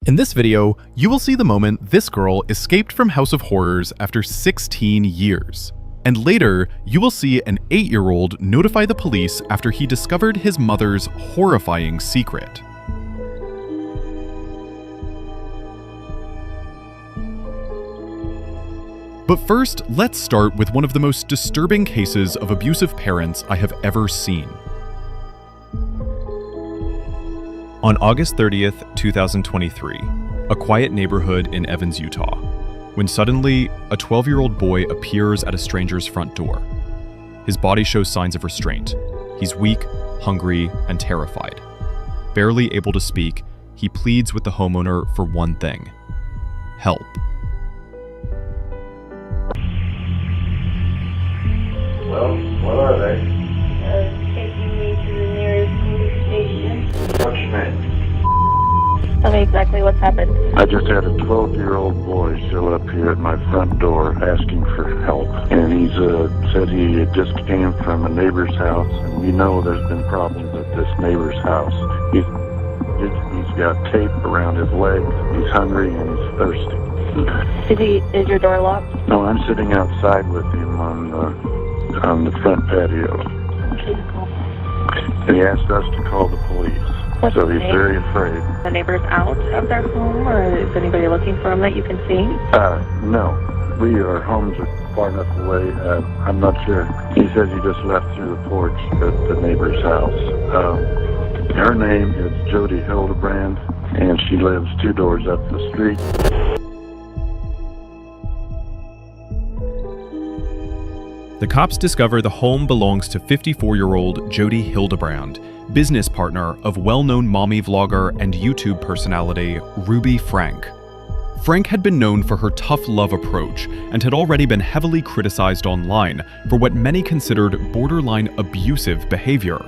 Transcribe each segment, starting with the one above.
In this video, you will see the moment this girl escaped from House of Horrors after 16 years. And later, you will see an 8-year-old notify the police after he discovered his mother's horrifying secret. But first, let's start with one of the most disturbing cases of abusive parents I have ever seen. On August 30th, 2023, a quiet neighborhood in Evans, Utah, when suddenly a 12-year-old boy appears at a stranger's front door. His body shows signs of restraint. He's weak, hungry, and terrified. Barely able to speak, he pleads with the homeowner for one thing: help. Well, what are they? Taking me to the nearest police station. What's your name? Tell me exactly what's happened. I just had a 12-year-old boy show up here at my front door asking for help. And he's said he just came from a neighbor's house, and we know there's been problems at this neighbor's house. He's got tape around his legs, he's hungry, and he's thirsty. Is your door locked? No, I'm sitting outside with him on the front patio. And he asked us to call the police. What's So his he's name? very afraid. The neighbor's out of their home, or is anybody looking for him that you can see? No. Our homes are far enough away. I'm not sure. He says he just left through the porch at the neighbor's house. Her name is Jody Hildebrand, and she lives 2 doors up the street. The cops discover the home belongs to 54-year-old Jody Hildebrand, business partner of well-known mommy vlogger and YouTube personality Ruby Frank. Frank had been known for her tough love approach and had already been heavily criticized online for what many considered borderline abusive behavior.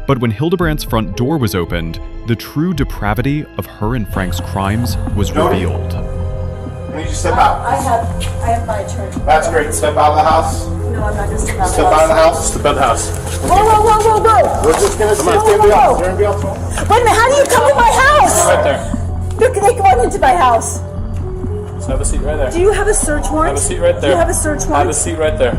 But when Hildebrand's front door was opened, the true depravity of her and Frank's crimes was revealed. I need you to step out. I have my attorney. That's great. Step out of the house. No, I'm not going to step out. Step out of the house. Step out of the house. Whoa. We're just gonna see. It's gonna be off. It's gonna be off. Wait a minute, how do you come to my house? Right there. Look, they come into my house. So have a seat right there. Do you have a search warrant? Have a seat right there. Do you have a search warrant? Have a seat right there.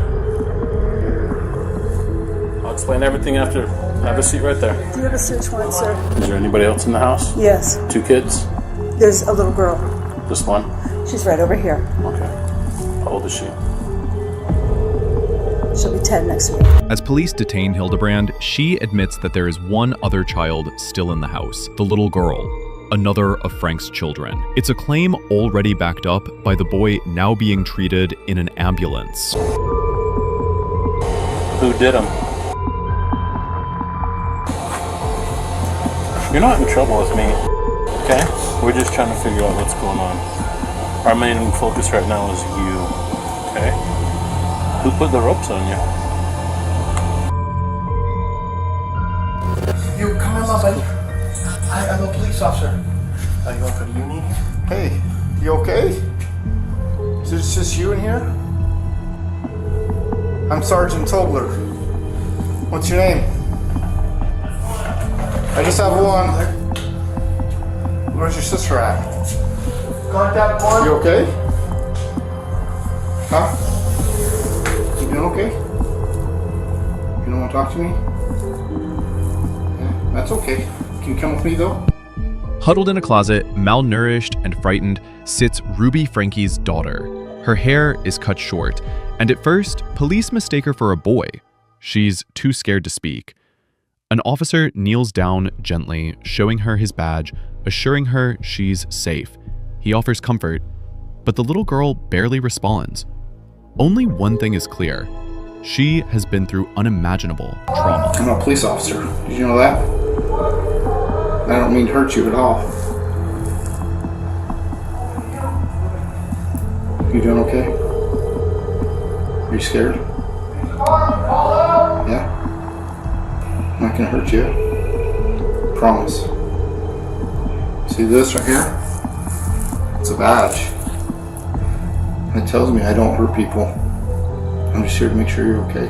I'll explain everything after. Have a seat right there. Do you have a search warrant, sir? Is there anybody else in the house? Yes. 2 kids? There's a little girl. Just one? She's right over here. Okay. How old is she? She'll be 10 next week. As police detain Hildebrand, she admits that there is one other child still in the house, the little girl, another of Frank's children. It's a claim already backed up by the boy now being treated in an ambulance. Who did them? You're not in trouble with me, okay? We're just trying to figure out what's going on. Our main focus right now is you, okay? Who put the ropes on you? You come on, buddy. I'm a police officer. Are you going for the union? Hey, you okay? Is it just you in here? I'm Sergeant Tobler. What's your name? I just have one. Where's your sister at? Contact one. You okay? Huh? You doing okay? You don't want to talk to me? Yeah, that's okay. Can you come with me though? Huddled in a closet, malnourished and frightened, sits Ruby Frankie's daughter. Her hair is cut short, and at first, police mistake her for a boy. She's too scared to speak. An officer kneels down gently, showing her his badge, assuring her she's safe. He offers comfort, but the little girl barely responds. Only one thing is clear. She has been through unimaginable trauma. I'm a police officer. Did you know that? I don't mean to hurt you at all. You doing okay? Are you scared? Yeah? I'm not gonna hurt you. Promise. See this right here? It's a badge. It tells me I don't hurt people. I'm just here to make sure you're okay.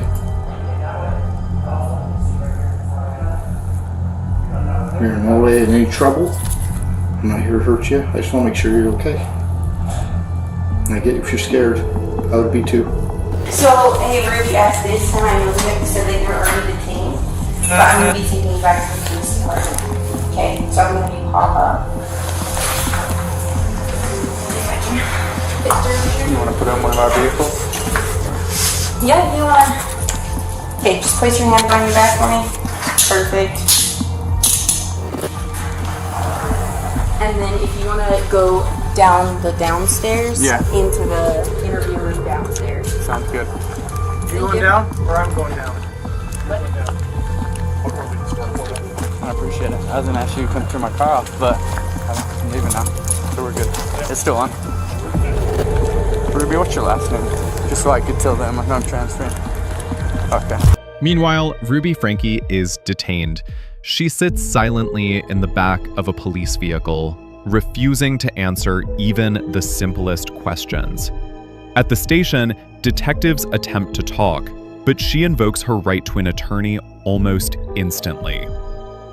You're in no way in any trouble. I'm not here to hurt you. I just want to make sure you're okay. And I get if you're scared. I would be too. So, hey, Ruby asked this, and I know that you said that you're already detained, but I'm going to be taking you back to the police department. Okay, so I'm going to have you pop up. If I can fit through here. You want to put on one of our vehicles? Yeah, you want to. Okay, just place your hand on your back for me. Perfect. And then if you want to go down the downstairs into the interview room downstairs. Sounds good. You going down or I'm going down? I appreciate it. I was gonna ask you to come turn my car off, but I'm leaving now, so we're good. It's still on. Ruby, what's your last name? Just so I could tell them I'm transferring. Okay. Meanwhile, Ruby Franke is detained. She sits silently in the back of a police vehicle, refusing to answer even the simplest questions. At the station, detectives attempt to talk, but she invokes her right to an attorney almost instantly.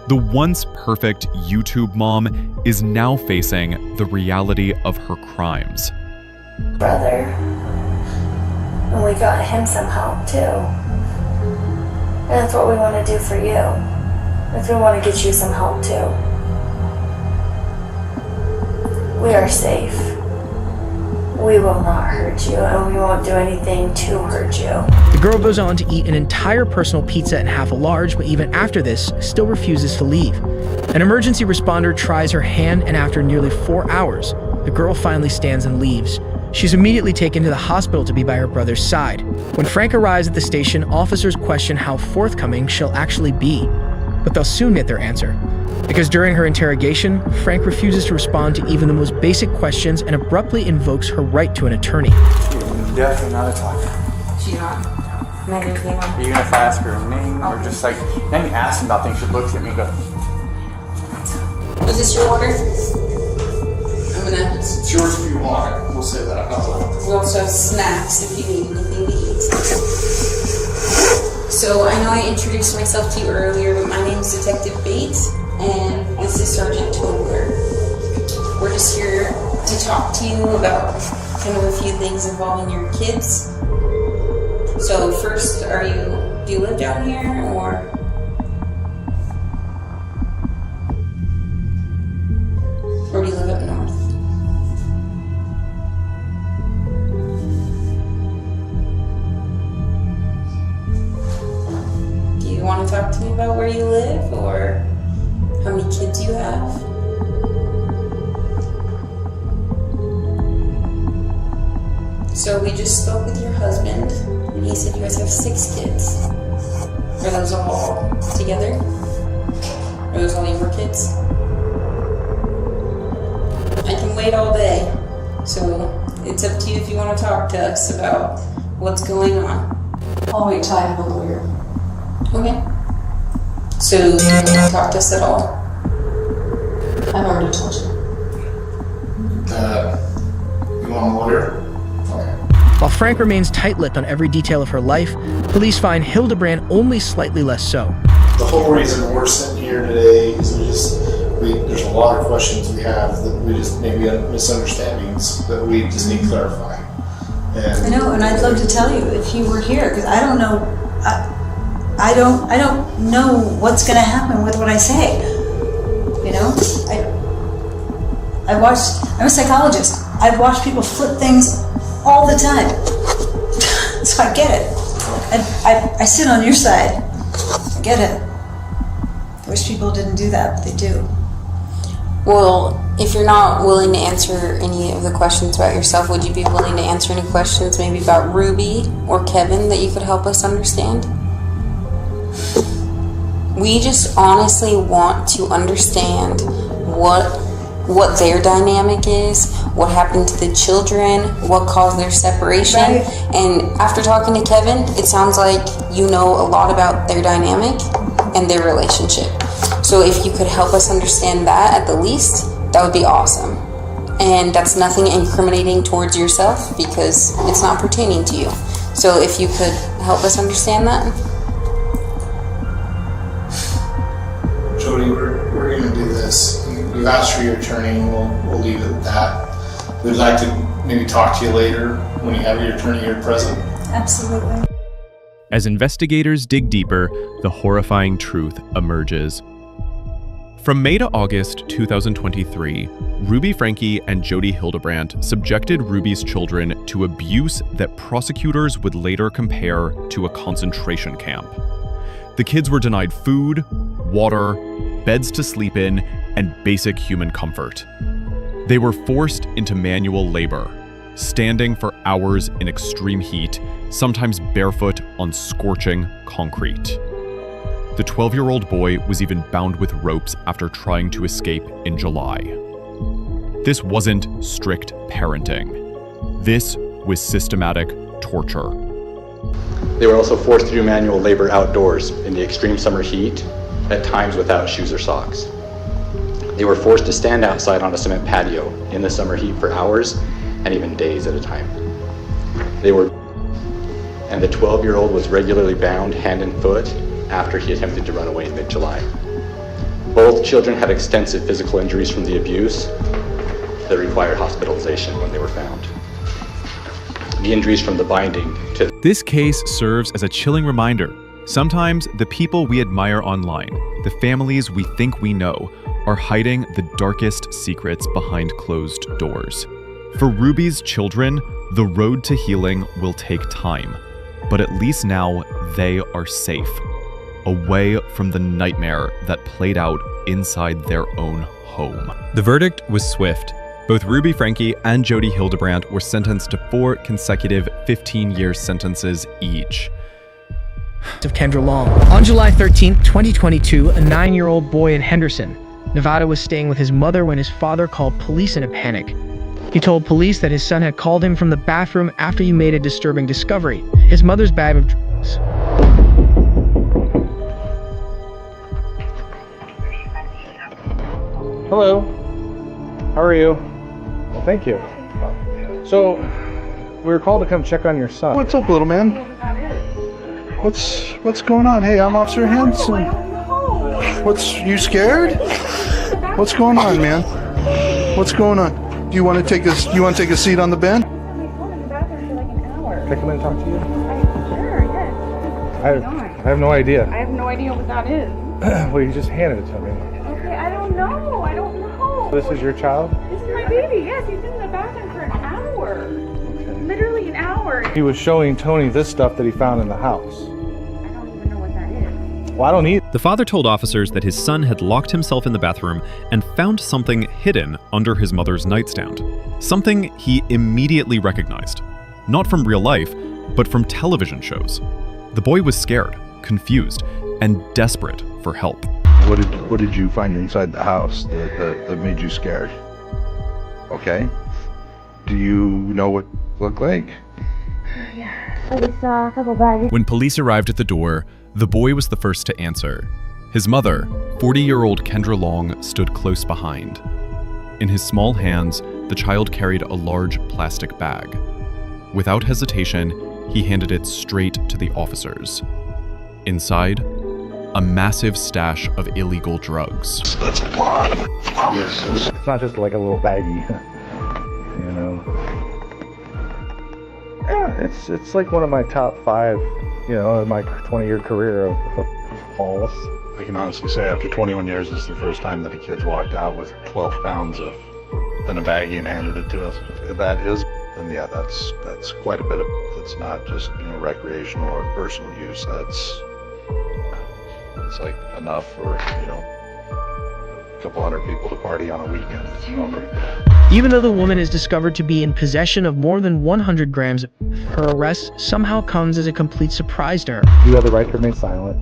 The once perfect YouTube mom is now facing the reality of her crimes. Brother. And we got him some help too. And that's what we want to do for you. If we want to get you some help too. We are safe. We will not hurt you, and we won't do anything to hurt you. The girl goes on to eat an entire personal pizza and half a large, but even after this, still refuses to leave. An emergency responder tries her hand, and after nearly 4 hours, the girl finally stands and leaves. She's immediately taken to the hospital to be by her brother's side. When Frank arrives at the station, officers question how forthcoming she'll actually be. But they'll soon get their answer. Because during her interrogation, Frank refuses to respond to even the most basic questions and abruptly invokes her right to an attorney. She's definitely not a talker. She's not. Neither is anyone. Even if I ask her her name or just like, then you ask him about things, she looks at me and goes, Is this your order? I'm gonna. It's yours if you want it. We'll say that. We also have snacks if you need anything to eat. So I know I introduced myself to you earlier, but my name is Detective Bates, and this is Sergeant Tobler. We're just here to talk to you about kind of a few things involving your kids. So first, do you live down here, or? Or do you live up north? Do you want to talk to me about where you live, or how many kids you have? So we just spoke with your husband, and he said you guys have 6 kids. Are those all together? Are those all your kids? I can wait all day, so it's up to you if you want to talk to us about what's going on. I'll wait till I have a lawyer. Okay. So you don't want to talk to us at all? I've already told you. You want a lawyer? Okay. While Frank remains tight-lipped on every detail of her life, police find Hildebrand only slightly less so. The whole reason we're sitting here today is there's a lot of questions we have that we just maybe misunderstandings that we just need clarifying. I know, and I'd love to tell you if you were here, because I don't know. I don't know what's going to happen with what I say. You know, I'm a psychologist. I've watched people flip things all the time, so I get it. I sit on your side. I get it. I wish people didn't do that, but they do. Well, if you're not willing to answer any of the questions about yourself, would you be willing to answer any questions maybe about Ruby or Kevin that you could help us understand? We just honestly want to understand what their dynamic is, what happened to the children, what caused their separation. Right. And after talking to Kevin, it sounds like you know a lot about their dynamic and their relationship. So if you could help us understand that at the least, that would be awesome. And that's nothing incriminating towards yourself because it's not pertaining to you. So if you could help us understand that. Jody, we're going to do this. You We've asked for your attorney, and we'll leave it at that. We'd like to maybe talk to you later when you have your attorney here present. Absolutely. As investigators dig deeper, the horrifying truth emerges. From May to August 2023, Ruby Franke and Jody Hildebrandt subjected Ruby's children to abuse that prosecutors would later compare to a concentration camp. The kids were denied food, water, beds to sleep in, and basic human comfort. They were forced into manual labor, standing for hours in extreme heat, sometimes barefoot on scorching concrete. The 12-year-old boy was even bound with ropes after trying to escape in July. This wasn't strict parenting. This was systematic torture. They were also forced to do manual labor outdoors in the extreme summer heat, at times without shoes or socks. They were forced to stand outside on a cement patio in the summer heat for hours and even days at a time. And the 12-year-old was regularly bound hand and foot after he attempted to run away in mid-July. Both children had extensive physical injuries from the abuse that required hospitalization when they were found. The injuries from the binding to... This case serves as a chilling reminder. Sometimes the people we admire online, the families we think we know, are hiding the darkest secrets behind closed doors. For Ruby's children, the road to healing will take time, but at least now they are safe, away from the nightmare that played out inside their own home. The verdict was swift. Both Ruby Franke and Jody Hildebrandt were sentenced to 4 consecutive 15-year sentences each. Of Kendra Long. On July 13, 2022, a 9-year-old boy in Henderson, Nevada was staying with his mother when his father called police in a panic. He told police that his son had called him from the bathroom after he made a disturbing discovery: his mother's bag of drugs. Hello. How are you? Well, thank you. So, we were called to come check on your son. What's up, little man? What's going on? Hey, I'm Officer Hanson. You scared? What's going on, man? What's going on? Do you want to take this? You want to take a seat on the bench? Can I come in and talk to you? Sure, yes. I have no idea. I have no idea what that is. Well, you just handed it to me. Okay, I don't know. This is your child? This is my baby. Yes, he's been in the bathroom for an hour. Okay. Literally an hour. He was showing Tony this stuff that he found in the house. I don't even know what that is. Well, I don't either. The father told officers that his son had locked himself in the bathroom and found something hidden under his mother's nightstand. Something he immediately recognized. Not from real life, but from television shows. The boy was scared, confused, and desperate for help. What did you find inside the house that made you scared? Okay. Do you know what it looked like? Yeah, I just saw a couple bags. When police arrived at the door, the boy was the first to answer. His mother, 40-year-old Kendra Long, stood close behind. In his small hands, the child carried a large plastic bag. Without hesitation, he handed it straight to the officers. Inside, a massive stash of illegal drugs. That's a lot. Yes. It's not just like a little baggie, you know. Yeah, it's like one of my top 5, you know, in my 20-year career of hauls. I can honestly say after 21 years, this is the first time that a kid's walked out with 12 pounds in a baggie and handed it to us. If that is, then yeah, that's quite a bit of it. It's not just, you know, recreational or personal use. It's like enough for, you know, a couple hundred people to party on a weekend. Even though the woman is discovered to be in possession of more than 100 grams, her arrest somehow comes as a complete surprise to her. You have the right to remain silent.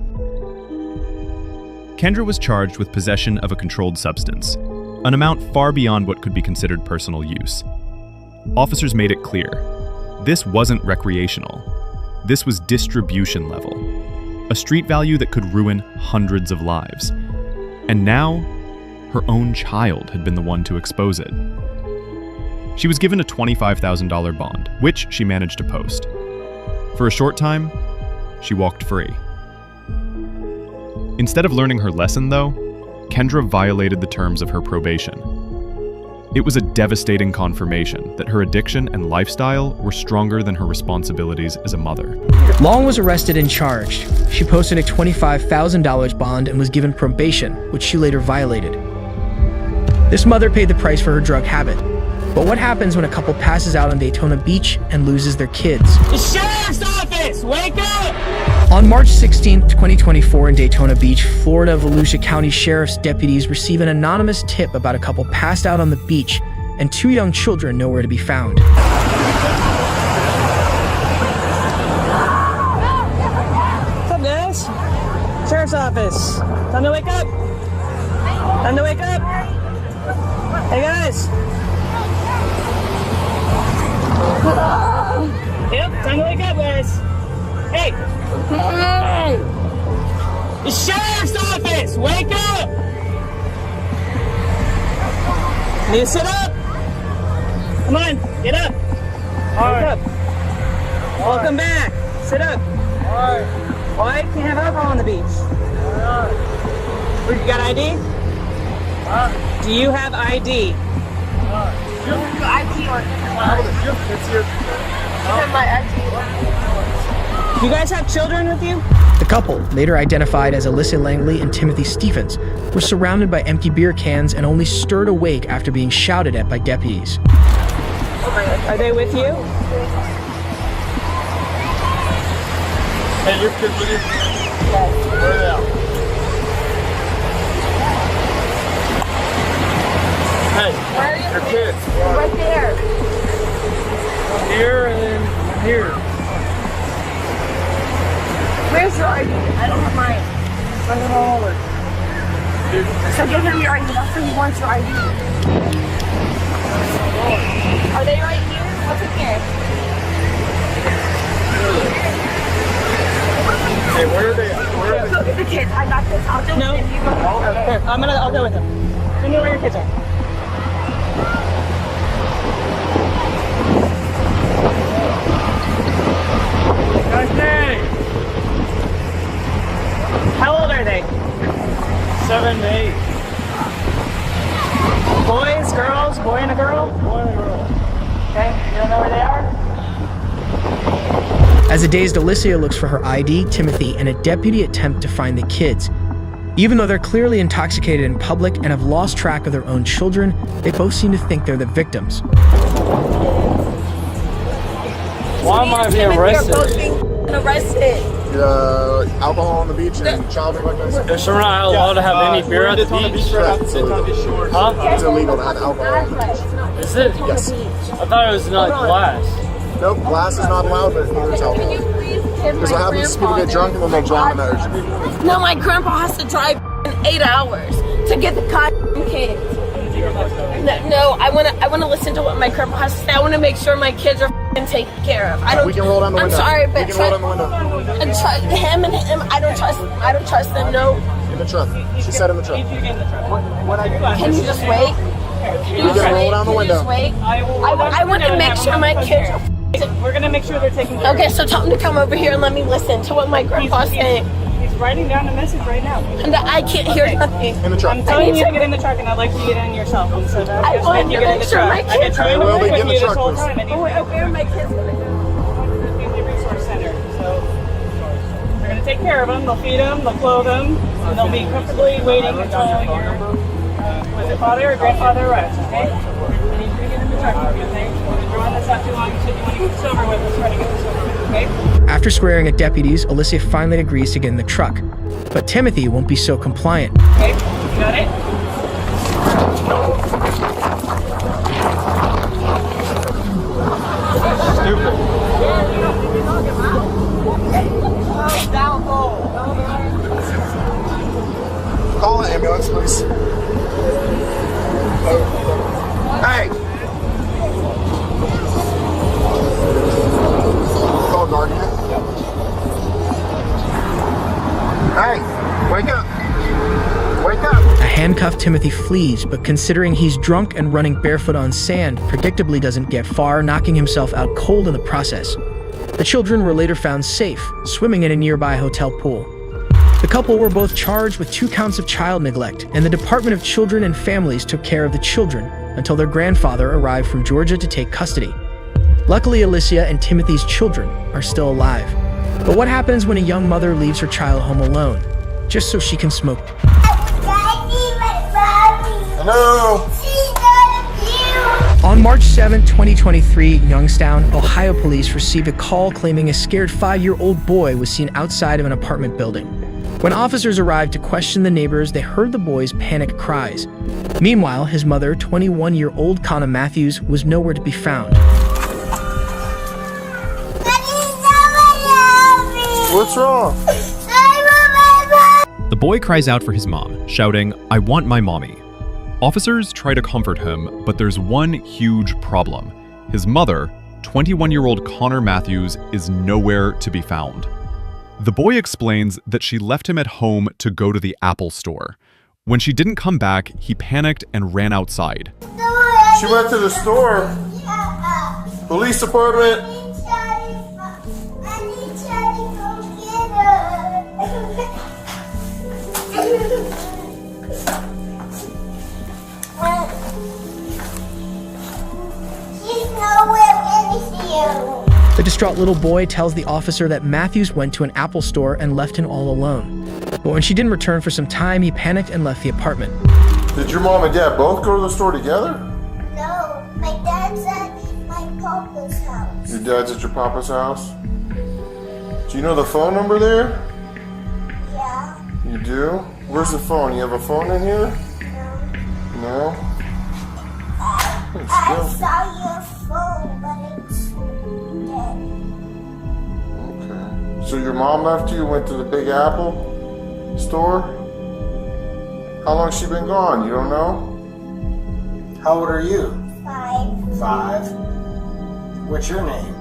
Kendra was charged with possession of a controlled substance, an amount far beyond what could be considered personal use. Officers made it clear, this wasn't recreational. This was distribution level, a street value that could ruin hundreds of lives. And now, her own child had been the one to expose it. She was given a $25,000 bond, which she managed to post. For a short time, she walked free. Instead of learning her lesson, though, Kendra violated the terms of her probation. It was a devastating confirmation that her addiction and lifestyle were stronger than her responsibilities as a mother. Long was arrested and charged. She posted a $25,000 bond and was given probation, which she later violated. This mother paid the price for her drug habit. But what happens when a couple passes out on Daytona Beach and loses their kids? The sheriff's office! Wake up! On March 16, 2024 in Daytona Beach, Florida, Volusia County Sheriff's deputies receive an anonymous tip about a couple passed out on the beach and 2 young children nowhere to be found. What's up, guys? Sheriff's office. Time to wake up. Time to wake up. Hey, guys. Yep, time to wake up, guys. Hey! Hey! The sheriff's office! Wake up! Need to sit up? Come on, get up. Wake up. Welcome back. Sit up. Why? Can't have alcohol on the beach. You got ID? Do you have ID? You guys have children with you? The couple, later identified as Alyssa Langley and Timothy Stephens, were surrounded by empty beer cans and only stirred awake after being shouted at by deputies. Are they with you? Hey, your kids with you? Yes. Where are they at? Hey, Where are your kids? Right there. Here and then here. Where's your ID? I don't have mine. Send it all over. So give him your ID. That's what he wants, your ID. Are they right here? What's in here? Hey, where are they at? Where are they? Go get the kids. I got this. I'll do No. it. You go. Here, I'll go with him. Tell me where your kids are. How old are they? 7 to 8. Boys, girls, boy and a girl? Boy and a girl. Okay, you don't know where they are? As a dazed Alicia looks for her ID, Timothy and a deputy attempt to find the kids. Even though they're clearly intoxicated in public and have lost track of their own children, they both seem to think they're the victims. Why am I being arrested? Arrested. Alcohol on the beach and child negligence. Is we're not allowed to have any beer at the beach? Huh? Huh? It's illegal to have alcohol on the beach. Is it? Yes. I thought it was not glass. Nope, glass is not allowed, but there's alcohol. Because what happens is people get drunk and then they drown in the ocean. No, my grandpa has to drive 8 hours to get the kids. No, I wanna listen to what my grandpa has to say. I wanna make sure my kids are taken care of. We can roll down the window. I'm sorry, but we can roll down the window. And him, I don't trust them. No. In the truck. She said in the truck. Can you just wait? You can roll down the window. Wait. I want to make sure my kids are. We're gonna make sure they're taken care of. Okay, so tell him to come over here and let me listen to what my grandpa's saying. He's writing down the message right now. And I can't hear nothing. In the truck. I'm telling you to get in the truck, and I'd like you to get in yourself. So I want to make sure my I've been kids trying to Well, work they get in with the you this truck, whole please. time. Where are my kids gonna go? Family Resource Center. So we're gonna take care of them. They'll feed them. They'll clothe them. And they'll be comfortably waiting until your was it father or grandfather arrives. Okay. I need you to get in the truck. Okay. We've been drawing this out too long. You said you want to get this over with. Let's try to get this over with. Okay. After swearing at deputies, Alicia finally agrees to get in the truck. But Timothy won't be so compliant. Okay. You got it. Stupid. Call an ambulance, please. Hey! Call Guardian. Hey! Wake up! Wake up! A handcuffed Timothy flees, but considering he's drunk and running barefoot on sand, predictably doesn't get far, knocking himself out cold in the process. The children were later found safe, swimming in a nearby hotel pool. The couple were both charged with 2 counts of child neglect, and the Department of Children and Families took care of the children until their grandfather arrived from Georgia to take custody. Luckily, Alicia and Timothy's children are still alive. But what happens when a young mother leaves her child home alone, just so she can smoke? Hello? On March 7, 2023, in Youngstown, Ohio police received a call claiming a scared 5-year-old boy was seen outside of an apartment building. When officers arrived to question the neighbors, they heard the boy's panicked cries. Meanwhile, his mother, 21-year-old Conna Matthews, was nowhere to be found. What's wrong? The boy cries out for his mom, shouting, "I want my mommy." Officers try to comfort him, but there's one huge problem. His mother, 21-year-old Connor Matthews, is nowhere to be found. The boy explains that she left him at home to go to the Apple store. When she didn't come back, he panicked and ran outside. She went to the store. Police department. The distraught little boy tells the officer that Matthews went to an Apple store and left him all alone. But when she didn't return for some time, he panicked and left the apartment. Did your mom and dad both go to the store together? No, my dad's at my papa's house. Your dad's at your papa's house? Do you know the phone number there? Yeah. You do? Where's the phone? You have a phone in here? No? I saw your phone, but it's dead. Okay. So your mom left you, went to the Big Apple store? How long's she been gone? You don't know? How old are you? 5. 5. What's your name?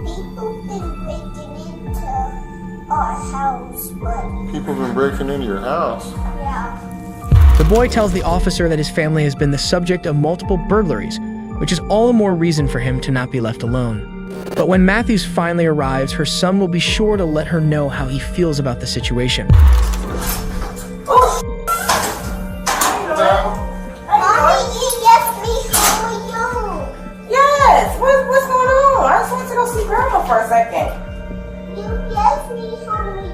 People been breaking into our house, but People been breaking into your house. yeah. The boy tells the officer that his family has been the subject of multiple burglaries, which is all the more reason for him to not be left alone. But when Matthews finally arrives, her son will be sure to let her know how he feels about the situation. Mommy, you left me for you. Yes, what's going on? I just went to go see Grandma for a second. You left me for you.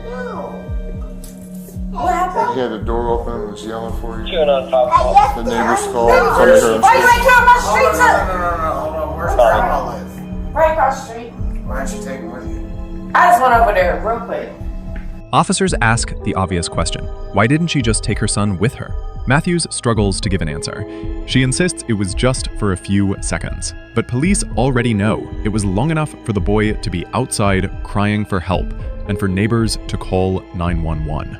What happened? You had the door open and was yelling for you. I left The you neighbors on called. the Come house. here. Why you ain't come my street to? Hold on. Where's Grandma live? Right across the street. Why don't you take him with you? I just went over there real quick. Officers ask the obvious question. Why didn't she just take her son with her? Matthews struggles to give an answer. She insists it was just for a few seconds. But police already know it was long enough for the boy to be outside crying for help and for neighbors to call 911.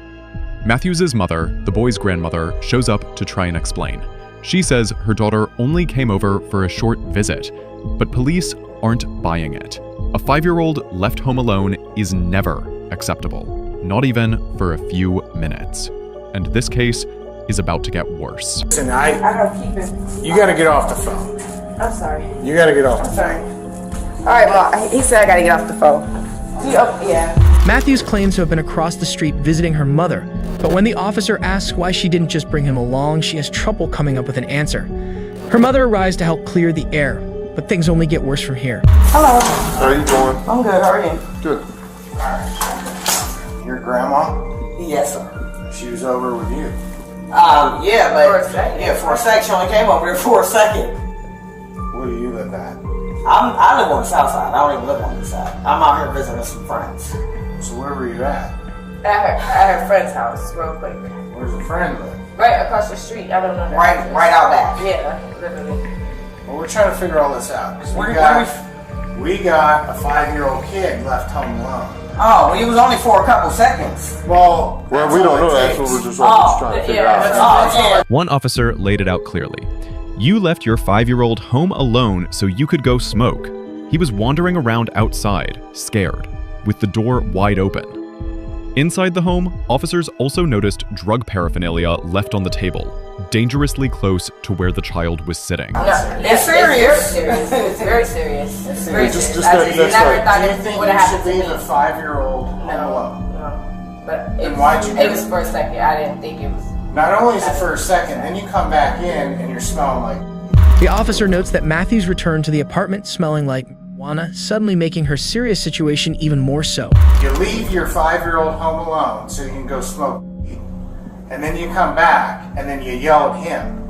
Matthews' mother, the boy's grandmother, shows up to try and explain. She says her daughter only came over for a short visit, but police aren't buying it. A 5-year-old left home alone is never acceptable, not even for a few minutes. And this case is about to get worse. Listen, I gotta keep it. you gotta get off the phone. I'm sorry. You gotta get off the phone. Sorry. All right, Mom. He said I gotta get off the phone. Yeah. Matthews claims to have been across the street visiting her mother, but when the officer asks why she didn't just bring him along, she has trouble coming up with an answer. Her mother arrives to help clear the air, but things only get worse from here. Hello. How are you doing? I'm good. How are you? Good. Your grandma? Yes, sir. She was over with you. Yeah, but for a second, she only came over there for a second. Where do you live at? I live on the south side. I don't even live on the side. I'm out here visiting some friends. So where were you at? At her friend's house, real quick. Where's your friend live? Right across the street. I don't know. Right out back. Yeah, literally. Well, we're trying to figure all this out. 'Cause we got a 5-year-old kid left home alone. Oh, he was only for a couple seconds. Well, we don't know that. That's what we're just trying to figure out. One officer laid it out clearly. You left your 5-year-old home alone so you could go smoke. He was wandering around outside, scared, with the door wide open. Inside the home, officers also noticed drug paraphernalia left on the table, dangerously close to where the child was sitting. No, it's serious. It's very serious. It's very serious. I just never thought anything would have happened to me. A 5-year-old home alone. No. But Then why'd you do it was for a second. I didn't think it was. Not only is it for a second, then you come back in and you're smelling like. The officer notes that Matthews returned to the apartment smelling like marijuana, suddenly making her serious situation even more so. You leave your 5-year-old home alone so you can go smoke, and then you come back and then you yell at him.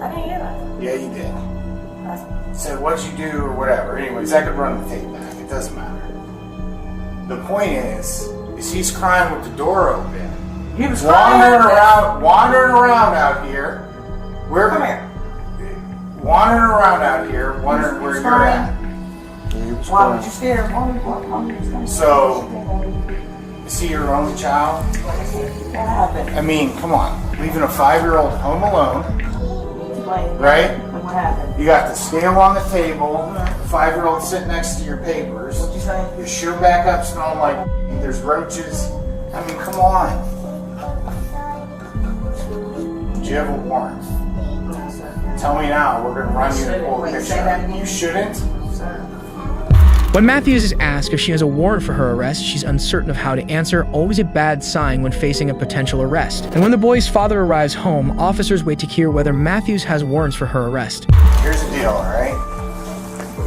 I didn't hear that. Yeah, you did. Said, what'd you do or whatever. Anyways, I could run the tape back. It doesn't matter. The point is he's crying with the door open. He was wandering around out here. Come here. Wandering around out here, wondering where you're at. Why would you stare? Mom? So, is he your only child? What happened? I mean, come on. Leaving a 5-year-old home alone, right? What happened? You got the scale on the table, the 5-year-old sitting next to your papers. What'd you say? Your shoe back up smelling like there's roaches. I mean, come on. Do you have a warrant? Tell me now. We're going to run you a cold picture. You shouldn't? When Matthews is asked if she has a warrant for her arrest, she's uncertain of how to answer, always a bad sign when facing a potential arrest. And when the boy's father arrives home, officers wait to hear whether Matthews has warrants for her arrest. Here's the deal, all right?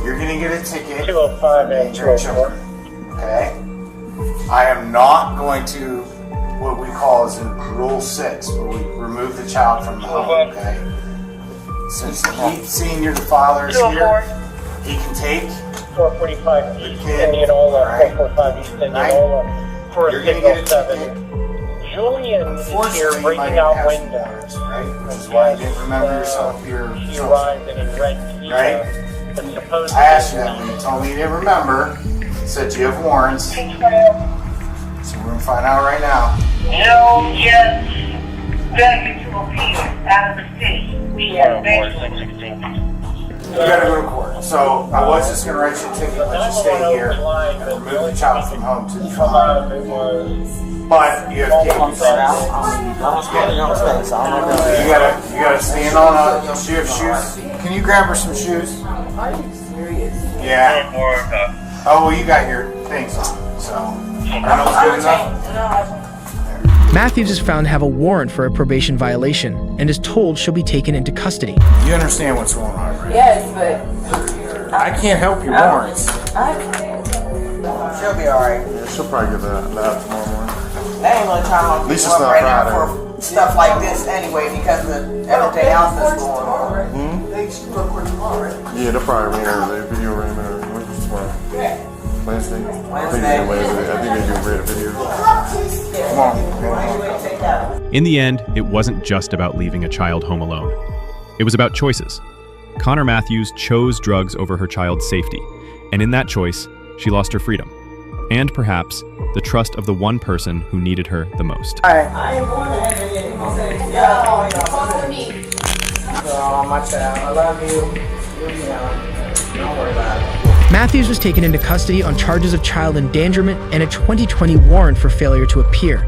You're going to get a ticket. 205 and 204. Okay? I am not going to, what we call is in Rule 6, where we remove the child from the home, okay? Since he, seeing you're the father is here, he can take 445 East Indianola, 445 East Indianola, for a signal 7. Julian is here breaking out windows. Right? That's why you didn't remember yourself here. He arrived in a red Kia. Right? But supposedly, I asked you that when you told me you didn't remember. Said you have warrants. So we're going to find out right now. No, just begging to appear out of the city. We have You gotta go to court. So I was just gonna write you a ticket, let you stay here, and remove the child from home to the farm. But you have to get you gotta stand on up. Do you have shoes? Can you grab her some shoes? Are you serious? Yeah. Oh well, you got your things on, so I know it's good enough. Matthews is found to have a warrant for a probation violation and is told she'll be taken into custody. You understand what's going on, right? Yes, but I can't help your warrants. She'll be alright. Yeah, she'll probably get that tomorrow morning. That ain't no time At least it's not Friday. for stuff like this anyway because of everything else that's going on. Yeah, they'll probably read a video room or what's tomorrow? Wednesday. I think they do read a video. Come on. In the end, it wasn't just about leaving a child home alone. It was about choices. Connor Matthews chose drugs over her child's safety, and in that choice, she lost her freedom, and perhaps the trust of the one person who needed her the most. My child, I love you. Don't worry about it. Matthews was taken into custody on charges of child endangerment and a 2020 warrant for failure to appear.